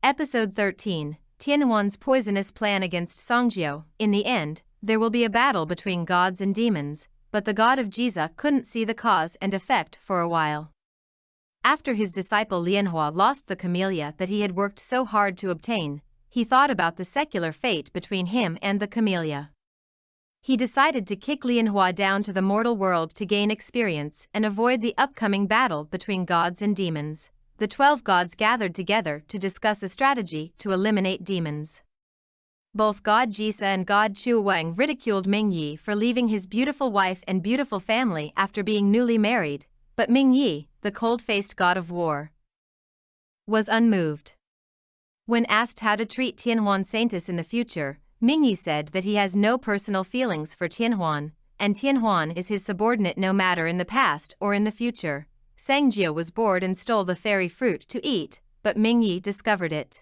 Episode 13, Tianhuan's poisonous plan against Sangjiu. In the end, there will be a battle between gods and demons, but the god of Jiza couldn't see the cause and effect for a while. After his disciple Lianhua lost the camellia that he had worked so hard to obtain, he thought about the secular fate between him and the camellia. He decided to kick Lianhua down to the mortal world to gain experience and avoid the upcoming battle between gods and demons. The 12 gods gathered together to discuss a strategy to eliminate demons. Both God Jiza and God Chuwang ridiculed Ming Yi for leaving his beautiful wife and beautiful family after being newly married, but Ming Yi, the cold-faced god of war, was unmoved. When asked how to treat Tianhuan Saintis in the future, Ming Yi said that he has no personal feelings for Tianhuan, and Tianhuan is his subordinate no matter in the past or in the future. Sangjiu was bored and stole the fairy fruit to eat, but Ming Yi discovered it.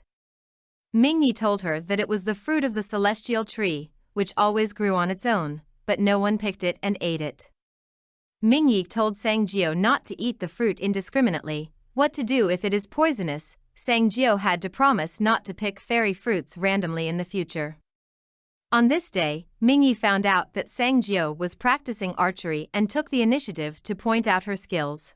Ming Yi told her that it was the fruit of the celestial tree, which always grew on its own, but no one picked it and ate it. Ming Yi told Sangjiu not to eat the fruit indiscriminately. What to do if it is poisonous? Sangjiu had to promise not to pick fairy fruits randomly in the future. On this day, Ming Yi found out that Sangjiu was practicing archery and took the initiative to point out her skills.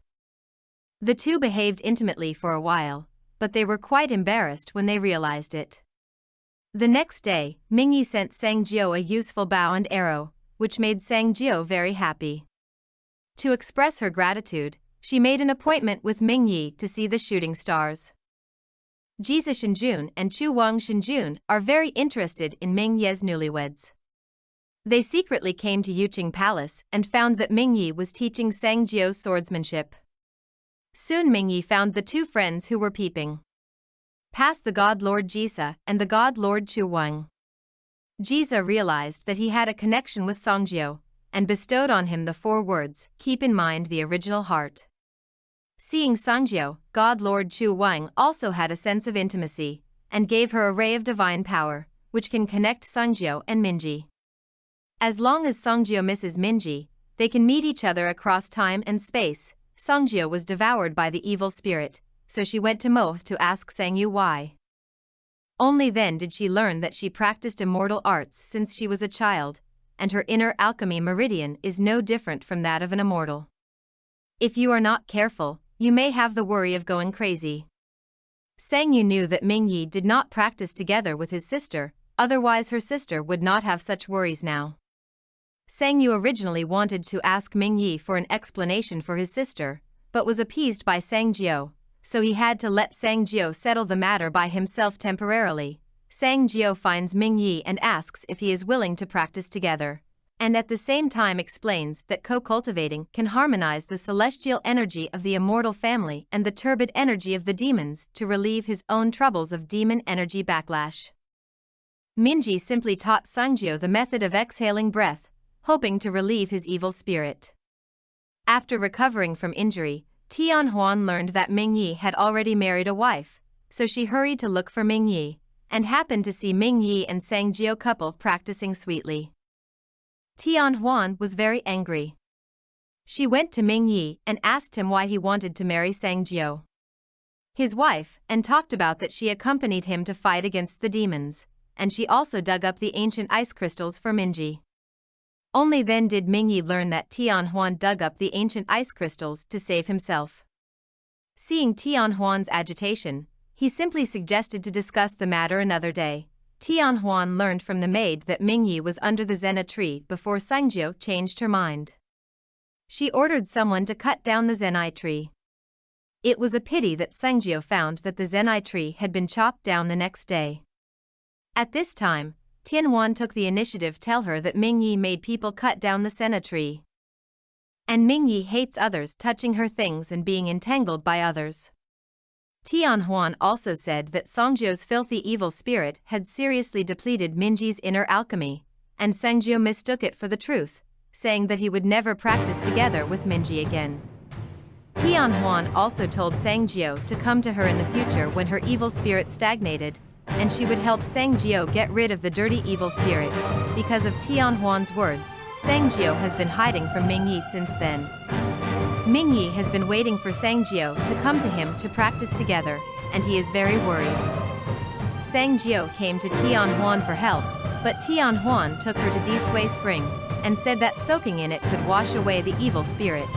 The two behaved intimately for a while, but they were quite embarrassed when they realized it. The next day, Ming Yi sent Sangjiu a useful bow and arrow, which made Sangjiu very happy. To express her gratitude, she made an appointment with Ming Yi to see the shooting stars. Jiza Shenjun and Chuwang Shenjun are very interested in Ming Yi's newlyweds. They secretly came to Yuqing Palace and found that Ming Yi was teaching Sangjiu swordsmanship. Soon Ming Yi found the two friends who were peeping past the god Lord Jiza and the god Lord Chuwang. Jiza realized that he had a connection with Sangjiu, and bestowed on him the 4 words, "Keep in mind the original heart." Seeing Sangjiu, god Lord Chuwang also had a sense of intimacy, and gave her a ray of divine power, which can connect Sangjiu and Minji. As long as Sangjiu misses Minji, they can meet each other across time and space. Sangjiu was devoured by the evil spirit, so she went to Mo to ask Sangyu why. Only then did she learn that she practiced immortal arts since she was a child, and her inner alchemy meridian is no different from that of an immortal. If you are not careful, you may have the worry of going crazy. Sangyu knew that Ming Yi did not practice together with his sister, otherwise her sister would not have such worries now. Sangyu originally wanted to ask Ming Yi for an explanation for his sister, but was appeased by Sangjiu, so he had to let Sangjiu settle the matter by himself temporarily. Sangjiu finds Ming Yi and asks if he is willing to practice together, and at the same time explains that co-cultivating can harmonize the celestial energy of the immortal family and the turbid energy of the demons to relieve his own troubles of demon energy backlash. Minji simply taught Sangjiu the method of exhaling breath, hoping to relieve his evil spirit. After recovering from injury, Tianhuan learned that Ming Yi had already married a wife, so she hurried to look for Ming Yi, and happened to see Ming Yi and Sangjiu couple practicing sweetly. Tianhuan was very angry. She went to Ming Yi and asked him why he wanted to marry Sangjiu, his wife, and talked about that she accompanied him to fight against the demons, and she also dug up the ancient ice crystals for Minji. Only then did Ming Yi learn that Tianhuan dug up the ancient ice crystals to save himself. Seeing Tianhuan's agitation, he simply suggested to discuss the matter another day. Tianhuan learned from the maid that Ming Yi was under the Zena tree before Sangjiu changed her mind. She ordered someone to cut down the Zenai tree. It was a pity that Sangjiu found that the Zenai tree had been chopped down the next day. At this time, Tianhuan took the initiative to tell her that Ming Yi made people cut down the senna tree. And Ming Yi hates others touching her things and being entangled by others. Tianhuan also said that Sangjiu's filthy evil spirit had seriously depleted Minji's inner alchemy, and Sangjiu mistook it for the truth, saying that he would never practice together with Minji again. Tianhuan also told Sangjiu to come to her in the future when her evil spirit stagnated, and she would help Sangjiu get rid of the dirty evil spirit. Because of Tianhuan's words, Sangjiu has been hiding from Ming Yi since then. Ming Yi has been waiting for Sangjiu to come to him to practice together, and he is very worried. Sangjiu came to Tianhuan for help, but Tianhuan took her to Disui Spring and said that soaking in it could wash away the evil spirit.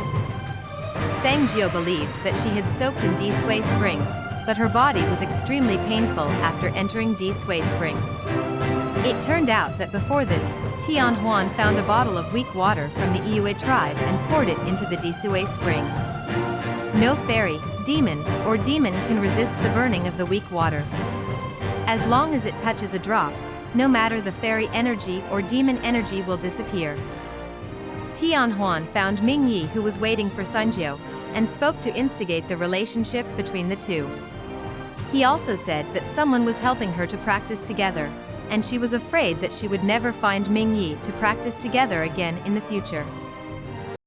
Sangjiu believed that she had soaked in Disui Spring, but her body was extremely painful after entering Disui Spring. It turned out that before this, Tianhuan found a bottle of weak water from the Yue tribe and poured it into the Disui Spring. No fairy, demon, or demon can resist the burning of the weak water. As long as it touches a drop, no matter the fairy energy or demon energy will disappear. Tianhuan found Mingyi, who was waiting for Sangjiu, and spoke to instigate the relationship between the two. He also said that someone was helping her to practice together, and she was afraid that she would never find Mingyi to practice together again in the future.